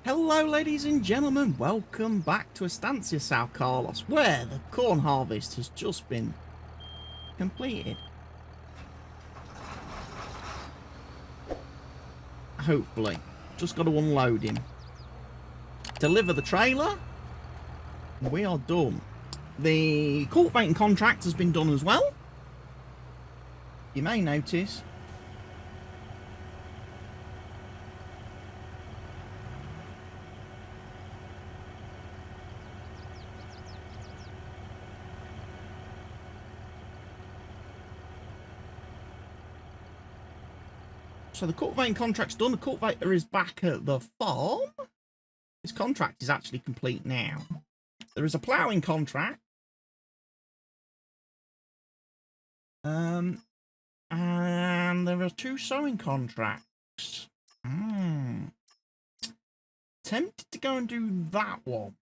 Hello ladies and gentlemen, welcome back to Estância São Carlos, where the corn harvest has just been completed. Hopefully. Just got to unload him. Deliver the trailer. We are done. The cultivating contract has been done as well. You may notice so the cultivating contract's done. The cultivator is back at the farm. This contract is actually complete now. There is a ploughing contract. And there are 2 sowing contracts. Tempted to go and do that one.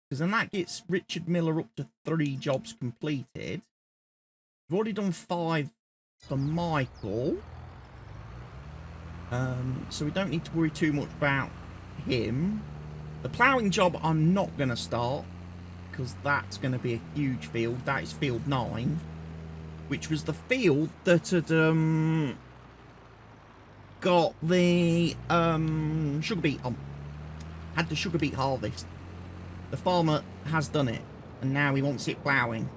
Because then that gets Richard Miller up to 3 jobs completed. We've already done 5 for Michael. So we don't need to worry too much about him. The ploughing job I'm not going to start, because that's going to be a huge field. That is field 9, which was the field that had got the sugar beet on. Had the sugar beet harvest. The farmer has done it, and now he wants it ploughing.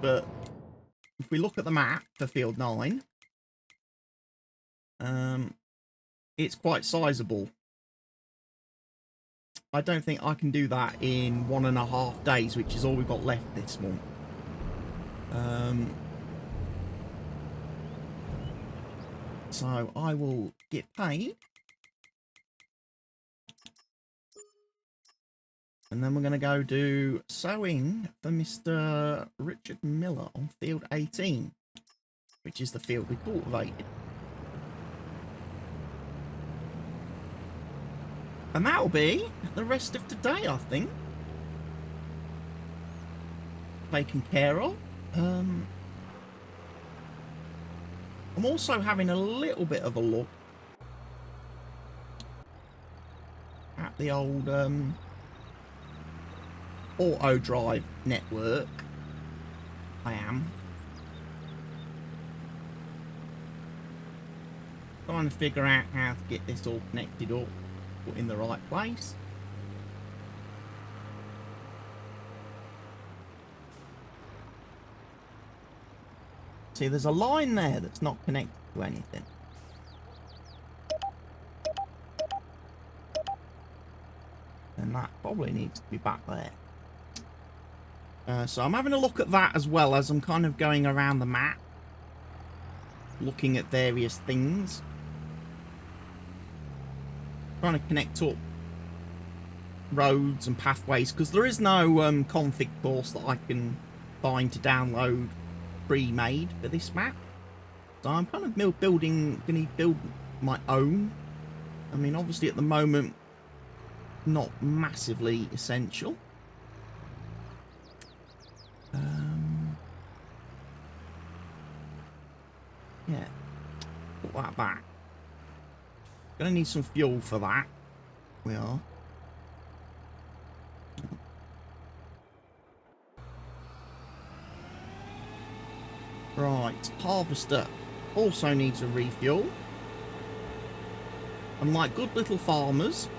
But if we look at the map for field 9, it's quite sizable. I don't think I can do that in 1.5 days, which is all we've got left this month. So I will get paid. And then we're going to go do sowing for Mr. Richard Miller on field 18, which is the field we cultivated. And that'll be the rest of today, I think. Taken care of. I'm also having a little bit of a look at the old auto drive network. I am trying to figure out how to get this all connected up, put in the right place. See, there's a line there that's not connected to anything. And that probably needs to be back there. So I'm having a look at that as well as I'm kind of going around the map, looking at various things, trying to connect up roads and pathways, because there is no config course that I can find to download pre-made for this map. So I'm kind of going to build my own. I mean, obviously at the moment, not massively essential. Yeah, put that back. Gonna need some fuel for that. We are. Right, harvester also needs a refuel. And like good little farmers,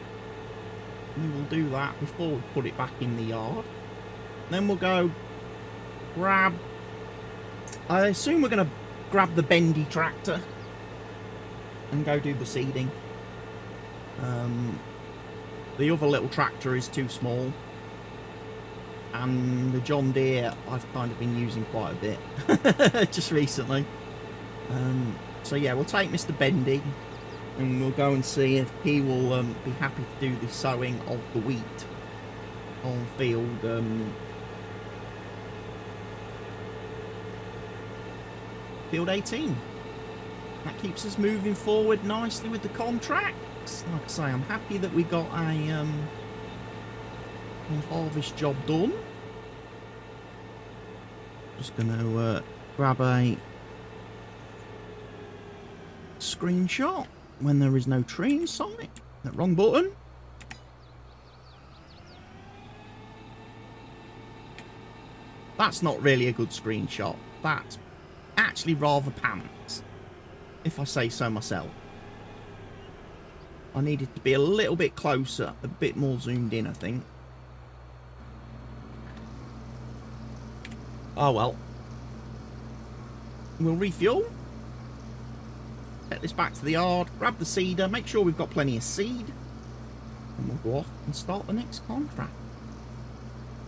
we will do that before we put it back in the yard. Then we'll go grab, I assume we're going to grab the bendy tractor and go do the seeding. The other little tractor is too small, and the John Deere I've kind of been using quite a bit just recently. So yeah, we'll take Mr. Bendy and we'll go and see if he will be happy to do the sowing of the wheat on field field 18. That keeps us moving forward nicely with the contracts. Like I say, I'm happy that we got a harvest job done. Just going to grab a screenshot when there is no tree in sight. That wrong button. That's not really a good screenshot. That's actually rather pants, if I say so myself. I needed to be a little bit closer, a bit more zoomed in, I think. Oh well. We'll refuel. Take this back to the yard, grab the seeder, make sure we've got plenty of seed, and we'll go off and start the next contract.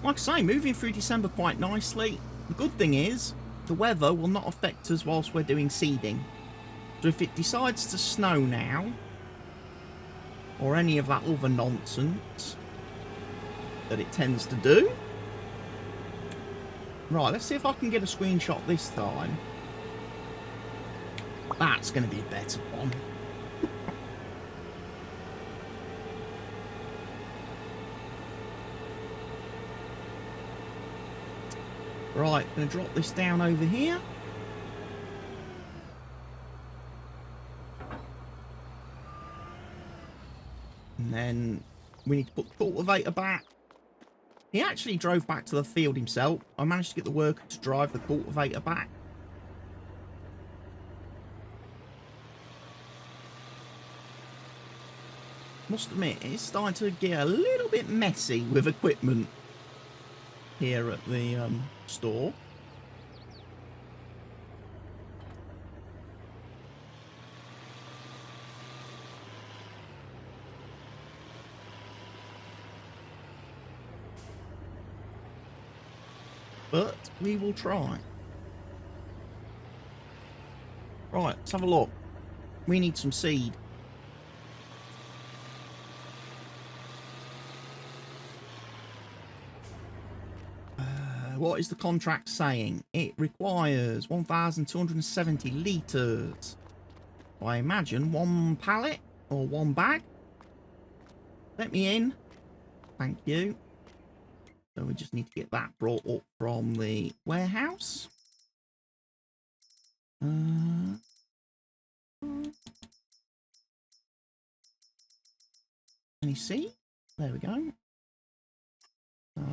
Like I say, moving through December quite nicely. The good thing is, the weather will not affect us whilst we're doing seeding. So if it decides to snow now, or any of that other nonsense that it tends to do. Right, let's see if I can get a screenshot this time. That's going to be a better one. Right, going to drop this down over here. And then we need to put the cultivator back. He actually drove back to the field himself. I managed to get the worker to drive the cultivator back. Must admit, it's starting to get a little bit messy with equipment here at the store. But we will try. Right, let's have a look. We need some seed. What is the contract saying? It requires 1,270 litres. I imagine one pallet or one bag. Let me in. Thank you. So we just need to get that brought up from the warehouse. Any seed? There we go.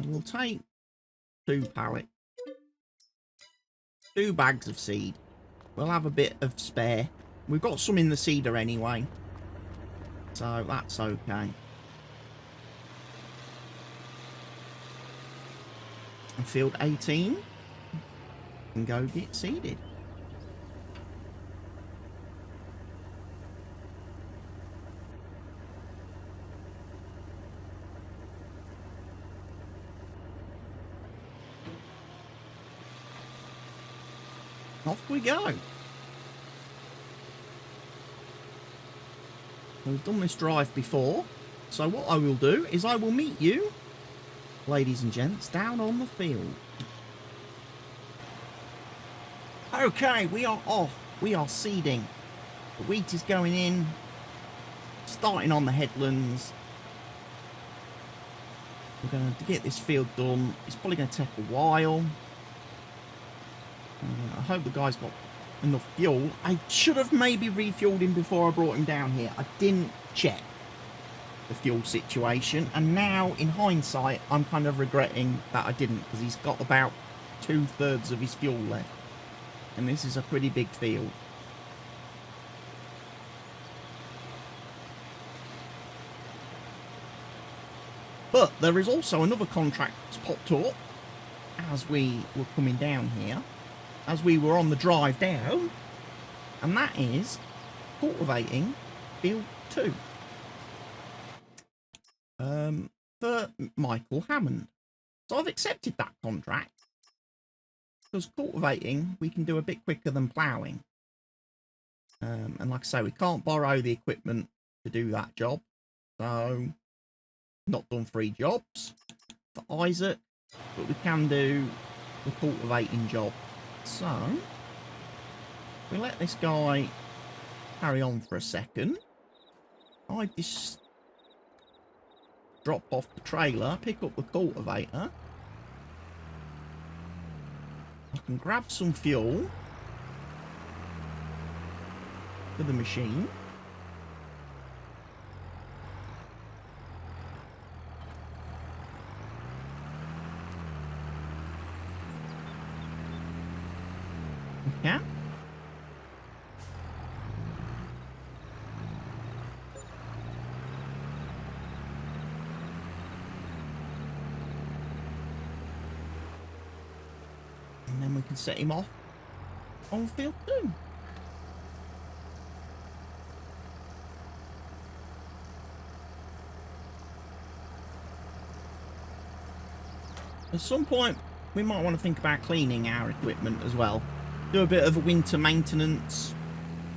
We'll take 2 pallets. 2 bags of seed. We'll have a bit of spare. We've got some in the seeder anyway, so that's okay. And field 18 can go get seeded. Off we go. We've done this drive before, so what I will do is I will meet you, ladies and gents, down on the field. Okay, we are off. We are seeding. The wheat is going in, starting on the headlands. We're going to get this field done. It's probably going to take a while. I hope the guy's got enough fuel. I should have maybe refueled him before I brought him down here. I didn't check the fuel situation, and now in hindsight I'm kind of regretting that I didn't, because he's got about 2/3 of his fuel left, and this is a pretty big field. But there is also another contract that's popped up as we were coming down here, as we were on the drive down, and that is cultivating field 2 for Michael Hammond. So I've accepted that contract, because cultivating we can do a bit quicker than ploughing, and like I say, we can't borrow the equipment to do that job, so not done 3 jobs for Isaac, but we can do the cultivating job. So we let this guy carry on for a second. I just drop off the trailer, pick up the cultivator. I can grab some fuel. for the machine. Yeah. And then we can set him off on field 2. At some point, we might want to think about cleaning our equipment as well. Do a bit of a winter maintenance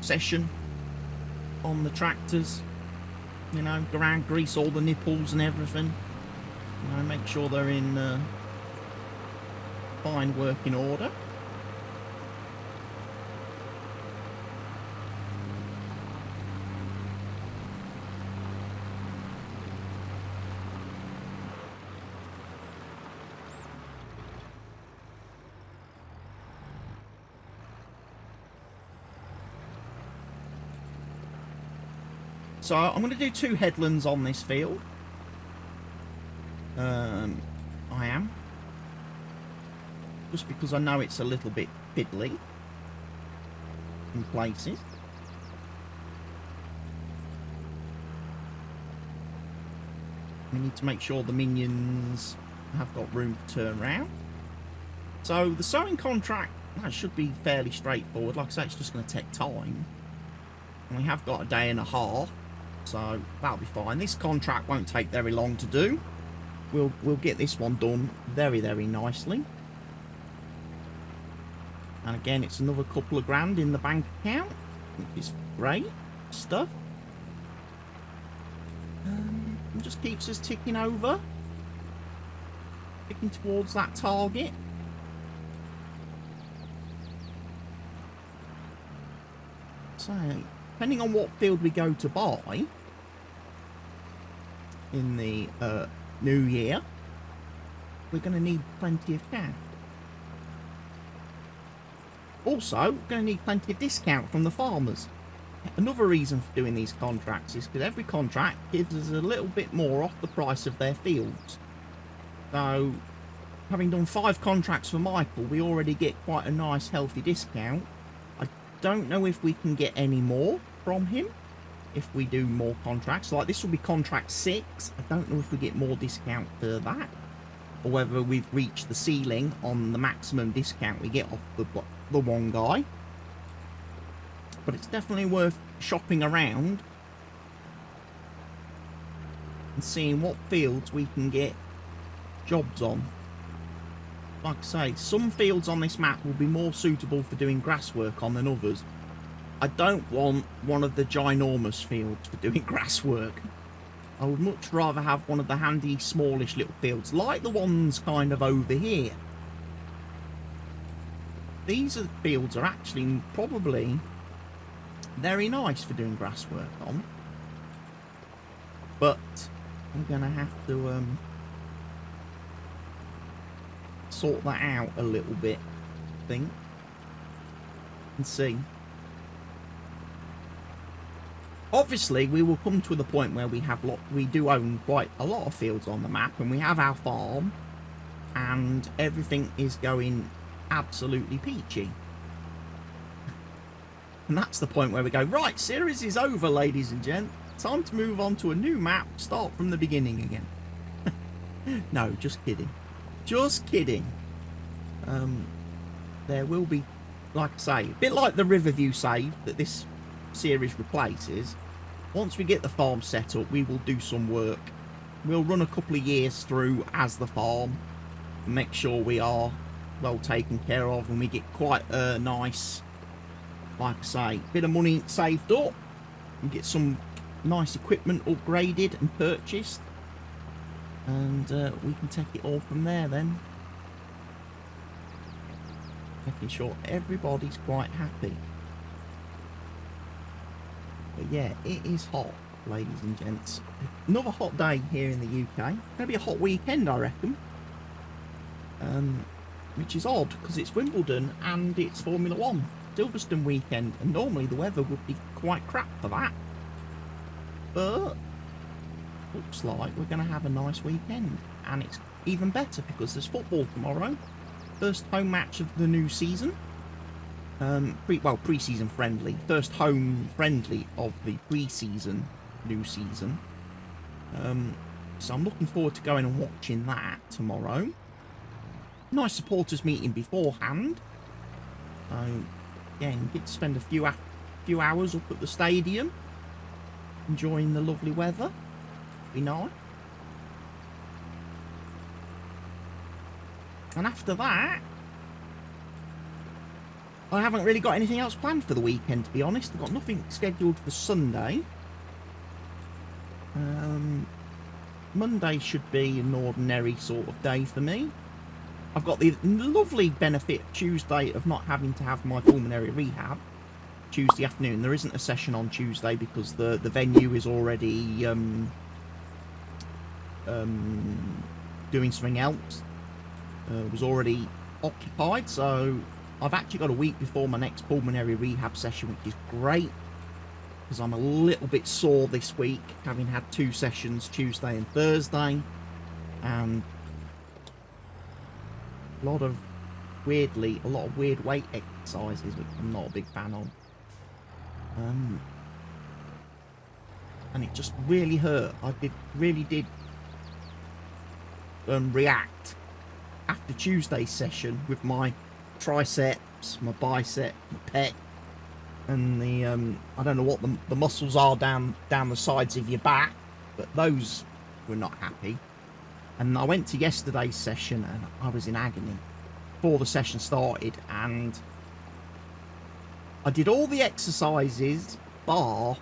session on the tractors. You know, go around, grease all the nipples and everything. You know, make sure they're in fine working order. So I'm going to do 2 headlands on this field. I am. Just because I know it's a little bit fiddly in places. We need to make sure the minions have got room to turn around. So the sowing contract, that should be fairly straightforward. Like I say, it's just going to take time. And we have got a day and a half. So that'll be fine. This contract won't take very long to do. We'll get this one done very, very nicely. And again, it's another couple of grand in the bank account, which is great stuff. It just keeps us ticking over, ticking towards that target. So, depending on what field we go to buy in the new year, we're going to need plenty of cash. Also, we're going to need plenty of discount from the farmers. Another reason for doing these contracts is because every contract gives us a little bit more off the price of their fields. So, having done 5 contracts for Michael, we already get quite a nice healthy discount. I don't know if we can get any more from him if we do more contracts. Like, this will be contract 6. I don't know if we get more discount for that, or whether we've reached the ceiling on the maximum discount we get off the one guy. But it's definitely worth shopping around and seeing what fields we can get jobs on. Like I say, some fields on this map will be more suitable for doing grass work on than others. I don't want one of the ginormous fields for doing grass work. I would much rather have one of the handy, smallish little fields, like the ones kind of over here. These fields are actually probably very nice for doing grass work on. But I'm going to have to sort that out a little bit, I think, and see. Obviously, we will come to the point where we do own quite a lot of fields on the map, and we have our farm, and everything is going absolutely peachy. And that's the point where we go, right, series is over, ladies and gents. Time to move on to a new map, start from the beginning again. No, just kidding. Just kidding. There will be, like I say, a bit like the Riverview save that this series replaces. Once we get the farm set up, we will do some work. We'll run a couple of years through as the farm and make sure we are well taken care of, and we get quite a nice, like I say, bit of money saved up and get some nice equipment upgraded and purchased, and we can take it all from there then, making sure everybody's quite happy. But yeah, it is hot, ladies and gents. Another hot day here in the UK. Gonna be a hot weekend, I reckon. Which is odd because it's Wimbledon and it's Formula 1 Silverstone weekend, and normally the weather would be quite crap for that. But looks like we're going to have a nice weekend. And it's even better because there's football tomorrow. First home match of the new season. Pre-season friendly. First home friendly of the pre-season new season. So I'm looking forward to going and watching that tomorrow. Nice supporters meeting beforehand. So again, get to spend a few hours up at the stadium, enjoying the lovely weather. Be nice. And after that, I haven't really got anything else planned for the weekend, to be honest. I've got nothing scheduled for Sunday. Monday should be an ordinary sort of day for me. I've got the lovely benefit Tuesday of not having to have my pulmonary rehab Tuesday afternoon. There isn't a session on Tuesday because the venue is already doing something else. Was already occupied, so I've actually got a week before my next pulmonary rehab session, which is great because I'm a little bit sore this week, having had 2 sessions Tuesday and Thursday, and a lot of weird weight exercises, which I'm not a big fan of. And it just really hurt. I really did react after Tuesday's session with my triceps, my bicep, my pec, and the I don't know what the muscles are down the sides of your back, but those were not happy. And I went to yesterday's session and I was in agony before the session started, and I did all the exercises bar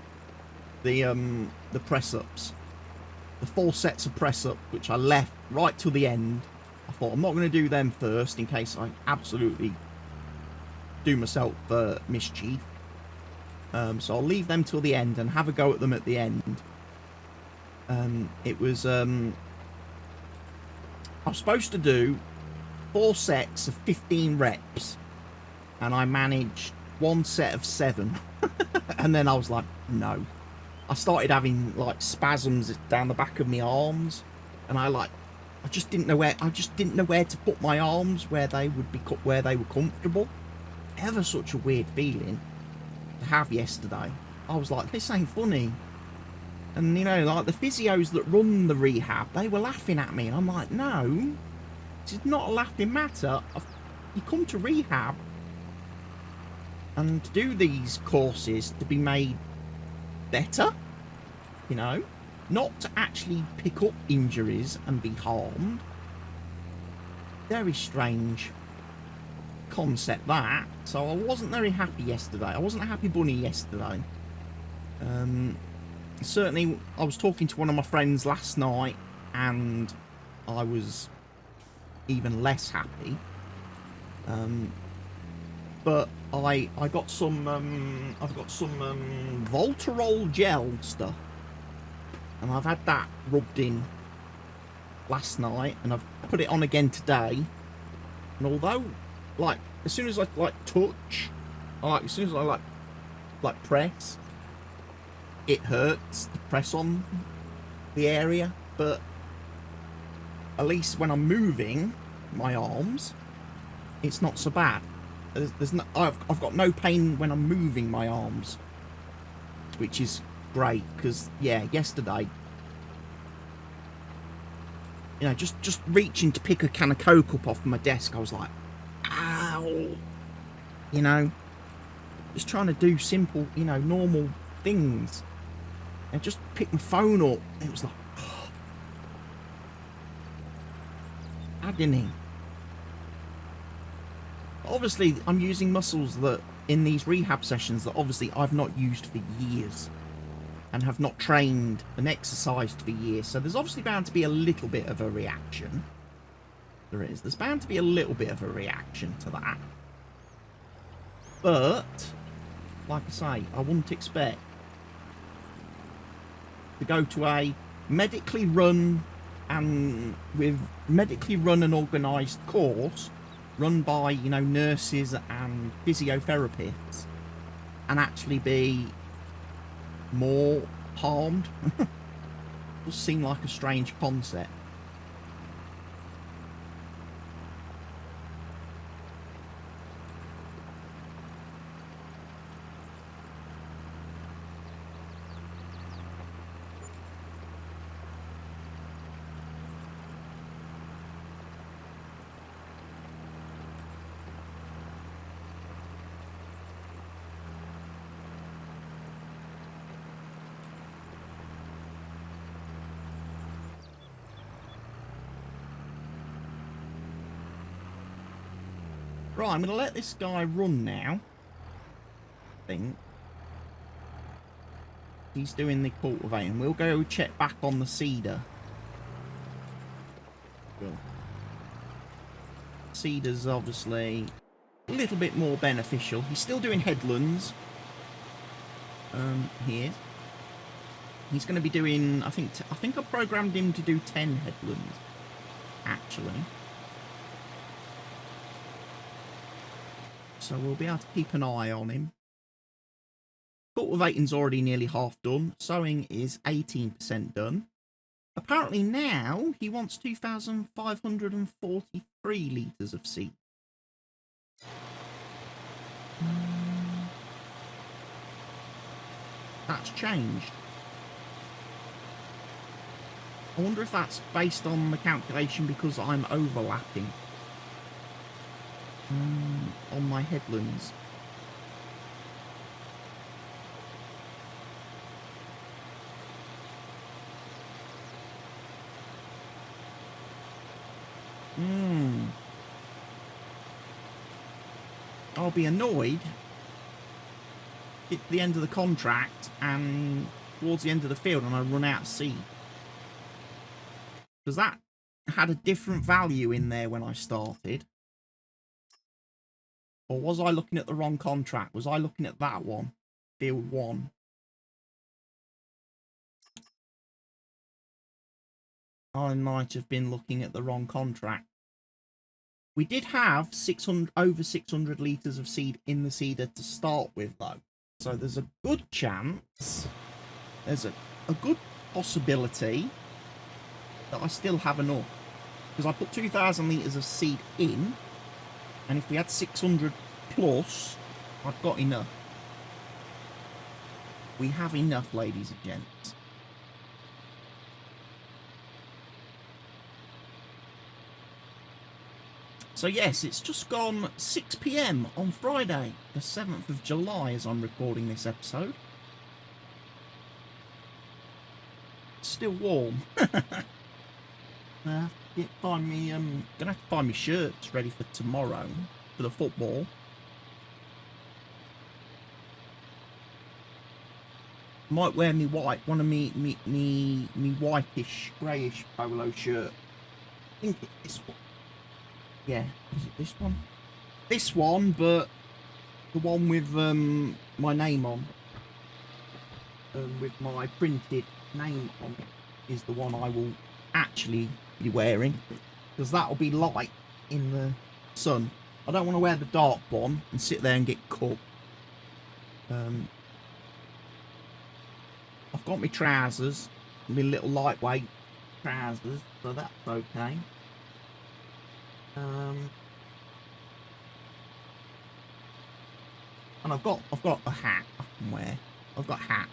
the press-ups, the 4 sets of press-ups, which I left right till the end. I thought I'm not going to do them first in case I absolutely do myself mischief. So I'll leave them till the end and have a go at them at the end. It was I was supposed to do 4 sets of 15 reps, and I managed 1 set of 7. And then I was like, no. I started having like spasms down the back of my arms, and I just didn't know where to put my arms where they were comfortable. Ever such a weird feeling to have yesterday. I was like, this ain't funny. And you know, like the physios that run the rehab, they were laughing at me, and I'm like, no, this is not a laughing matter. You come to rehab and to do these courses to be made better, you know, not to actually pick up injuries and be harmed. Very strange concept that. So I wasn't very happy yesterday. I wasn't a happy bunny yesterday. Certainly I was talking to one of my friends last night and I was even less happy. But I got some I've got some Voltarol gel stuff, and I've had that rubbed in last night, and I've put it on again today. And although, like, as soon as I touch, as soon as I like press, it hurts to press on the area, but at least when I'm moving my arms, it's not so bad. I've got no pain when I'm moving my arms, which is great, because yeah, yesterday, you know, just reaching to pick a can of Coke up off my desk, I was like, ow, you know, just trying to do simple, you know, normal things, and just pick my phone up, it was like, oh, agony. Obviously, I'm using muscles that in these rehab sessions that obviously I've not used for years and have not trained and exercised for years. So there's obviously bound to be a little bit of a reaction. There's bound to be a little bit of a reaction to that. But, like I say, I wouldn't expect to go to a medically run and organised course run by, you know, nurses and physiotherapists, and actually be more harmed. Does seem like a strange concept. Right, I'm going to let this guy run now. I think. He's doing the cultivating. We'll go check back on the cedar. Cool. Cedar's obviously a little bit more beneficial. He's still doing headlands. Here. He's going to be doing, I think I programmed him to do 10 headlands, actually. So we'll be able to keep an eye on him. Cultivating's already nearly half done. Sowing is 18% done. Apparently now he wants 2,543 litres of seed. That's changed. I wonder if that's based on the calculation because I'm overlapping on my headlands. I'll be annoyed at the end of the contract and towards the end of the field and I run out of seed. Because that had a different value in there when I started. Or was I looking at the wrong contract? Was I looking at that one? Field 1. I might have been looking at the wrong contract. We did have over 600 litres of seed in the seeder to start with, though. So there's a good chance, there's a good possibility that I still have enough. Because I put 2,000 litres of seed in, and if we had 600 plus, I've got enough. We have enough, ladies and gents. So yes, it's just gone 6 PM on Friday, the 7th of July, as I'm recording this episode. It's still warm. Gonna have to find me shirts ready for tomorrow for the football. Might wear me one of me whitish, greyish polo shirt. I think it's this one. Yeah, is it this one? This one, but the one with my name on, with my printed name on, is the one I will actually be wearing, because that'll be light in the sun. I don't want to wear the dark one and sit there and get cut. I've got my trousers, my little lightweight trousers, so that's okay. And I've got a hat I can wear. I've got a hat,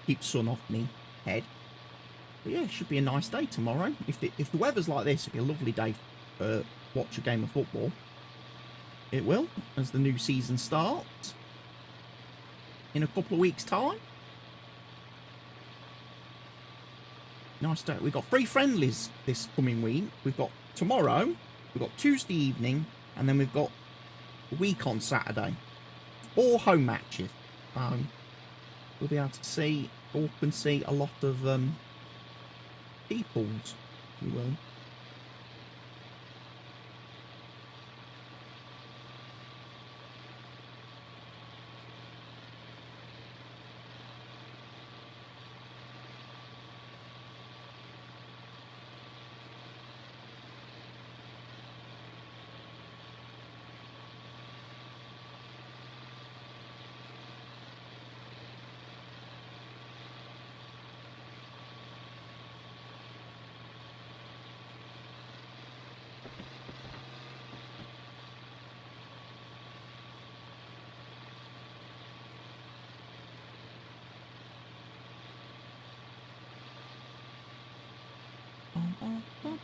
keep sun off me head. But yeah, it should be a nice day tomorrow. If the weather's like this, it'll be a lovely day to watch a game of football. It will, as the new season starts in a couple of weeks' time. Nice day. We've got 3 friendlies this coming week. We've got tomorrow, we've got Tuesday evening, and then we've got a week on Saturday. 4 home matches. We'll be able to see, or can see a lot of peoples, if you will.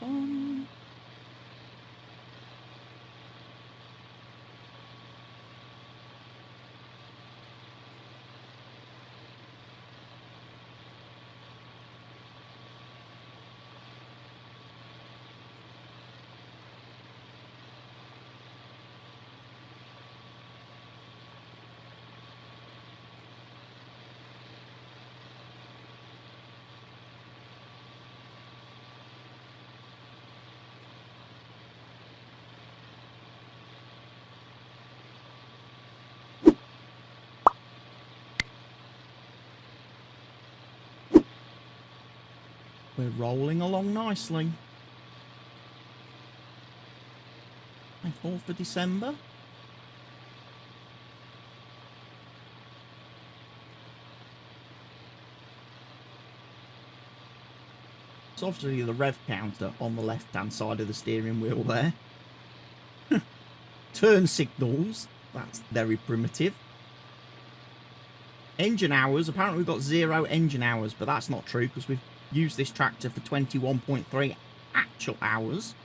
Bum. We're rolling along nicely. 4th of December. It's obviously the rev counter on the left-hand side of the steering wheel there. Turn signals. That's very primitive. Engine hours. Apparently we've got 0 engine hours, but that's not true because we've used this tractor for 21.3 actual hours.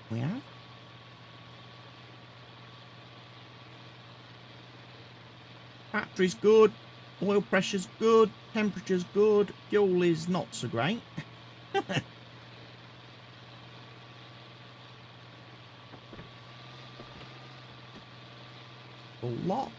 We have. Battery's good. Oil pressure's good. Temperature's good. Fuel is not so great. A lot.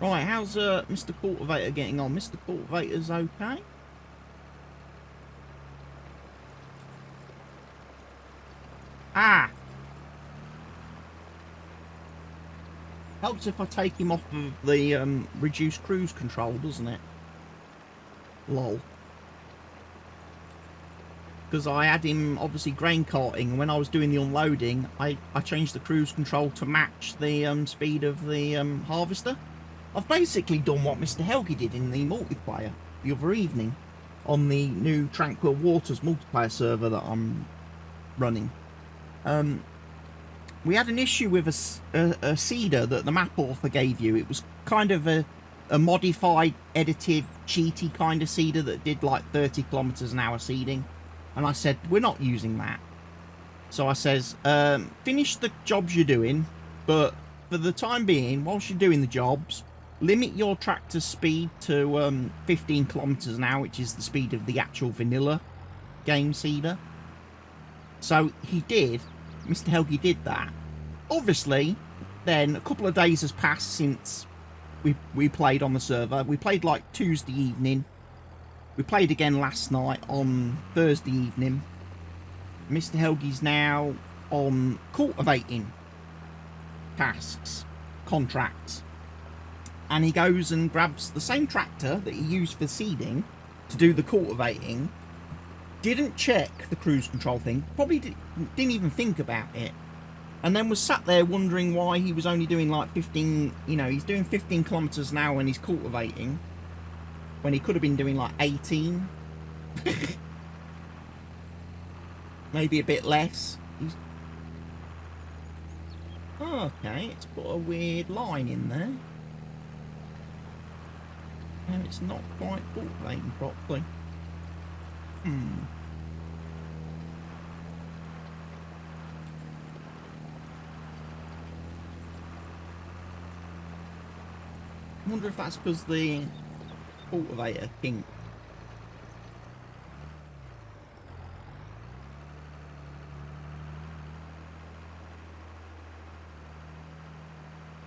Right, how's Mr. Cultivator getting on? Mr. Cultivator's okay. Ah! Helps if I take him off of the reduced cruise control, doesn't it? Lol. Because I had him obviously grain carting, and when I was doing the unloading, I changed the cruise control to match the speed of the harvester. I've basically done what Mr. Helgi did in the multiplayer the other evening on the new Tranquil Waters multiplayer server that I'm running. We had an issue with a seeder that the map author gave you. It was kind of a modified, edited, cheaty kind of seeder that did like 30 kilometers an hour seeding. And I said, we're not using that. So I says, finish the jobs you're doing, but for the time being, whilst you're doing the jobs, limit your tractor speed to 15 kilometers an hour, which is the speed of the actual vanilla game seeder. So he did. Mr. Helgi did that. Obviously, then a couple of days has passed since we played on the server. We played like Tuesday evening. We played again last night on Thursday evening. Mr. Helgi's now on cultivating tasks, contracts. And he goes and grabs the same tractor that he used for seeding to do the cultivating. Didn't check the cruise control thing. Probably didn't even think about it. And then was sat there wondering why he was only doing like 15, you know, he's doing 15 kilometers an hour when he's cultivating. When he could have been doing like 18. Maybe a bit less. Okay, it's put a weird line in there. And it's not quite cultivating properly. I wonder if that's because the cultivator kink.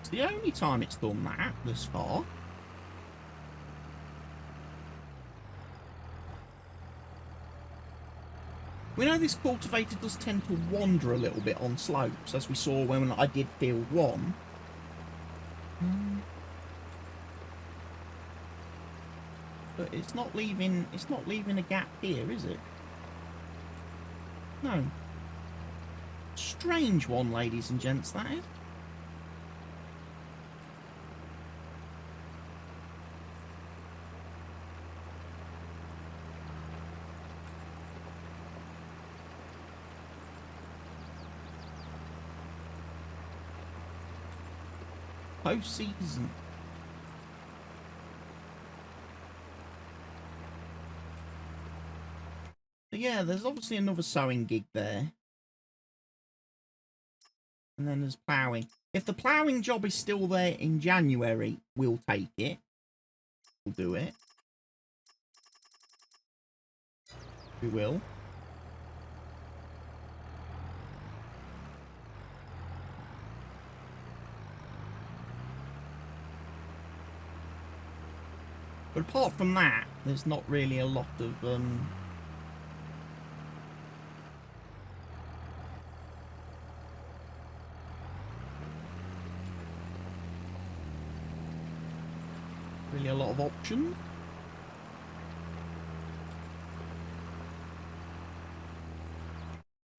It's the only time it's done that thus far. We know this cultivator does tend to wander a little bit on slopes, as we saw when I did field 1. But it's not leaving a gap here, is it? No. strange one, ladies and gents, that is. Post-season. But yeah, there's obviously another sowing gig there. And then there's ploughing. If the ploughing job is still there in January, we'll take it. We'll do it. We will. But apart from that, there's not really a lot of really a lot of options.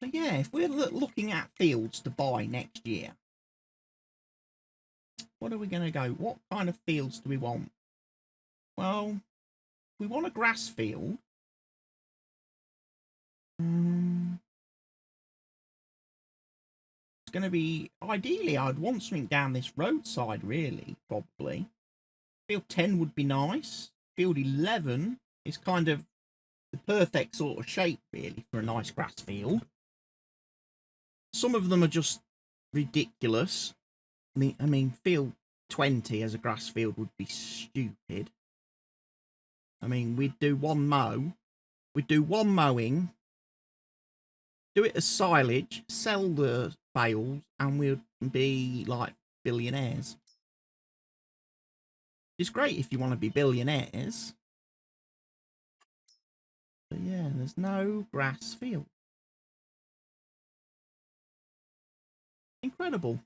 So yeah, if we're looking at fields to buy next year, what are we going to go? What kind of fields do we want? Well, we want a grass field. It's going to be, ideally, I'd want something down this roadside, really, probably. Field 10 would be nice. Field 11 is kind of the perfect sort of shape, really, for a nice grass field. Some of them are just ridiculous. I mean, field 20 as a grass field would be stupid. I mean, we'd do one mow. We'd do one mowing. Do it as silage. Sell the bales. And we'd be, like, billionaires. It's great if you want to be billionaires. But yeah, there's no grass field. Incredible.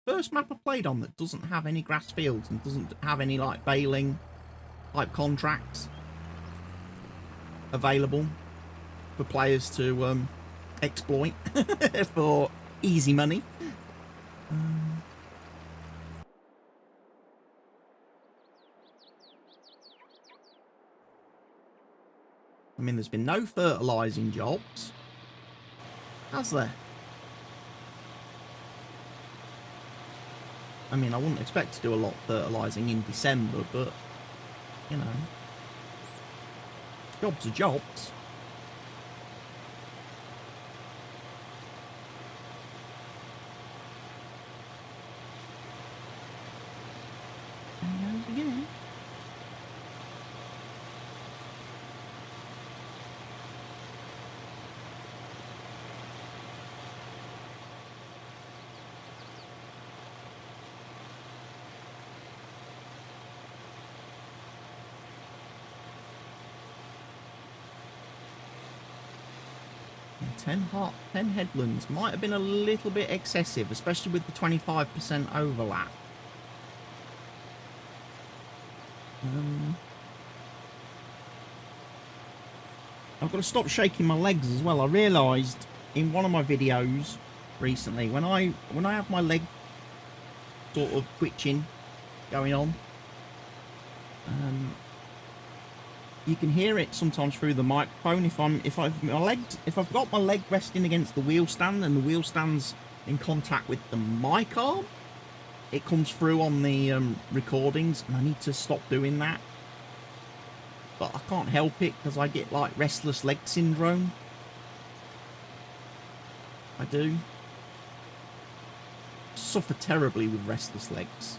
First map I played on that doesn't have any grass fields and doesn't have any, like, baling type contracts available for players to exploit for easy money. I mean, there's been no fertilising jobs, has there? I mean, I wouldn't expect to do a lot of fertilising in December, but, you know, jobs are jobs. There he goes again. Yeah, 10 headlands might have been a little bit excessive, especially with the 25% overlap. I've got to stop shaking my legs as well. I realised in one of my videos recently, when I have my leg sort of twitching going on, you can hear it sometimes through the microphone. If I've got my leg resting against the wheel stand and the wheel stand's in contact with the mic arm, it comes through on the recordings, and I need to stop doing that. But I can't help it because I get like restless leg syndrome. I do. Suffer terribly with restless legs.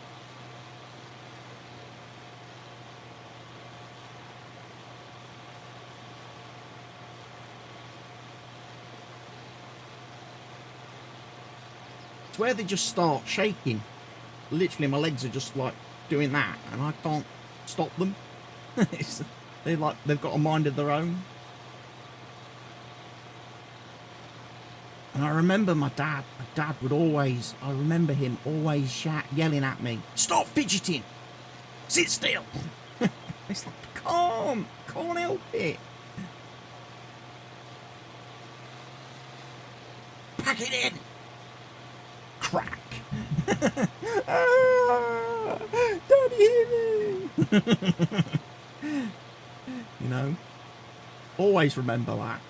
It's where they just start shaking. Literally, my legs are just like doing that, and I can't stop them. They've got a mind of their own. And I remember my dad. My dad would always. I remember him always yelling at me, "Stop fidgeting! Sit still!" It's like, can't help it. Pack it in. Crack. Ah, don't hear me. You know, always remember that.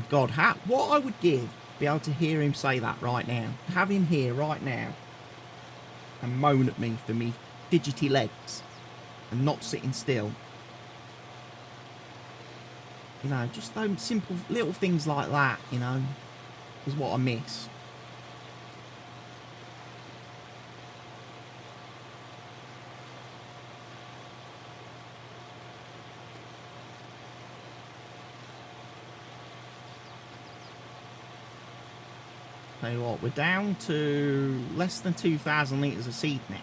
God, what I would give to be able to hear him say that right now. Have him here right now and moan at me for me fidgety legs and not sitting still. You know, just those simple little things like that, you know, is what I miss. Tell you what, we're down to less than 2,000 litres of seed now,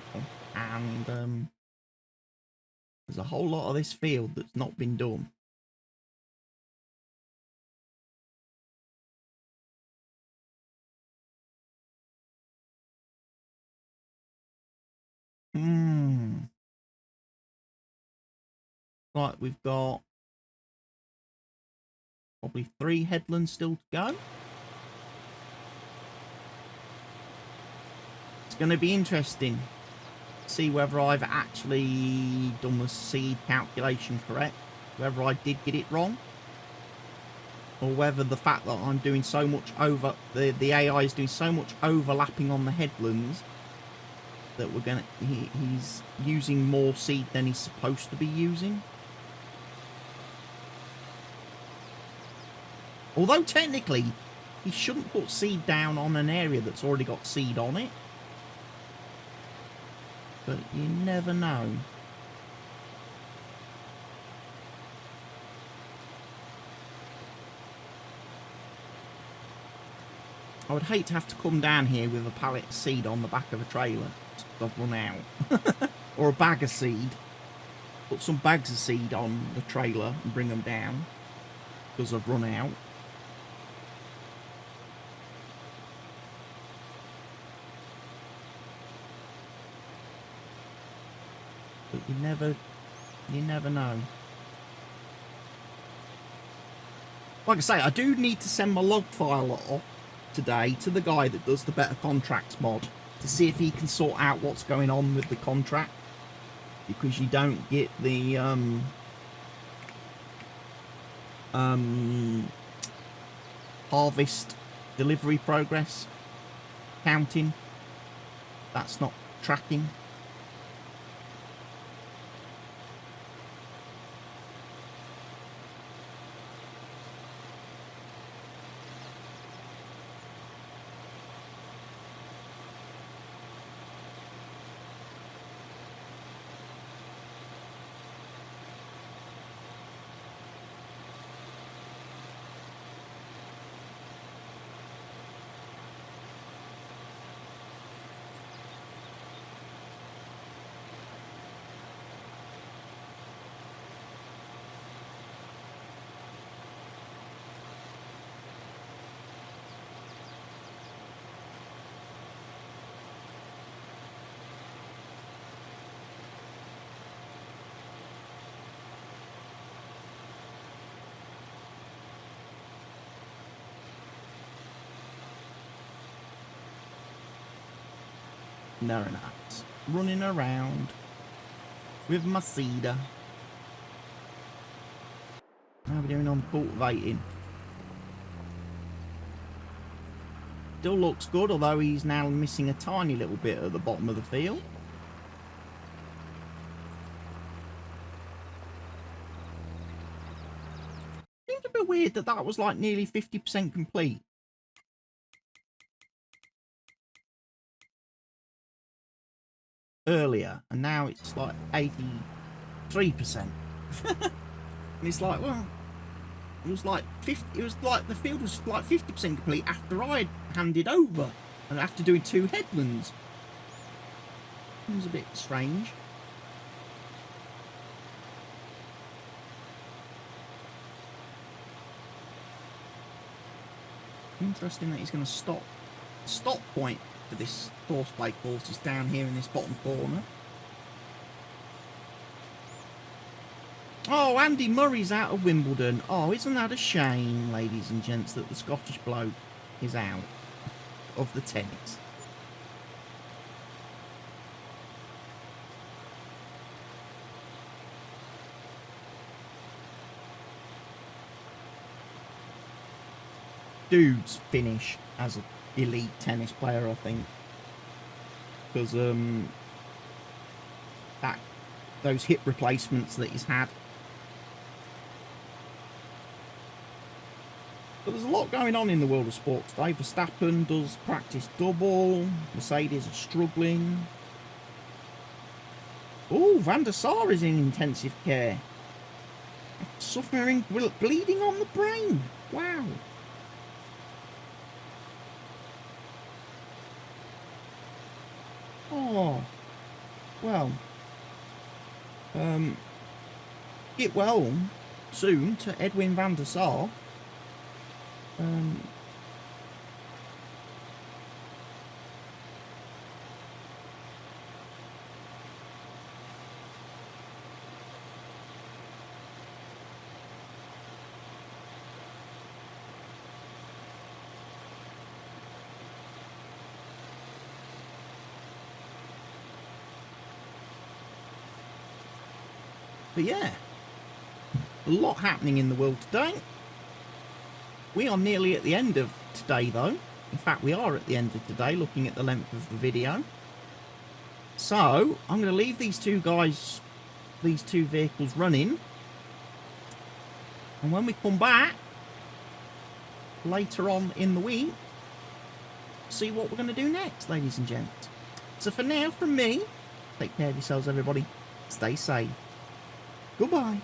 and there's a whole lot of this field that's not been done. Right, we've got probably 3 headlands still to go. It's going to be interesting to see whether I've actually done the seed calculation correct, whether I did get it wrong, or whether the fact that I'm doing so much the AI is doing so much overlapping on the headlands that he's using more seed than he's supposed to be using. Although technically he shouldn't put seed down on an area that's already got seed on it. But you never know. I would hate to have to come down here with a pallet of seed on the back of a trailer. I've run out. Or a bag of seed. Put some bags of seed on the trailer and bring them down. Because I've run out. But you never know. Like I say, I do need to send my log file off today to the guy that does the Better Contracts mod to see if he can sort out what's going on with the contract, because you don't get the harvest delivery progress counting. That's not tracking. No, we're not. Running around with my seeder. How are we doing on cultivating? Still looks good, although he's now missing a tiny little bit at the bottom of the field. Seems a bit weird that was like nearly 50% complete earlier, and now it's like 83%. And it's like, well, it was like 50. It was like the field was like 50% complete after I handed over, and after doing 2 headlands. It was a bit strange. Interesting that he's going to stop. The stop point for this horseplay course is down here in this bottom corner. Oh, Andy Murray's out of Wimbledon. Oh, isn't that a shame, ladies and gents, that the Scottish bloke is out of the tennis? Dude's finish as an elite tennis player, I think, because those hip replacements that he's had. But there's a lot going on in the world of sports today. Verstappen does practice double. Mercedes are struggling. Oh, Van der Sar is in intensive care. Suffering bleeding on the brain. Wow. Oh, well. Get well soon to Edwin van der Sar. But yeah, a lot happening in the world today. We are nearly at the end of today, though. In fact, we are at the end of today, looking at the length of the video. So, I'm going to leave these two guys, these two vehicles running. And when we come back, later on in the week, see what we're going to do next, ladies and gents. So for now, from me, take care of yourselves, everybody. Stay safe. Goodbye.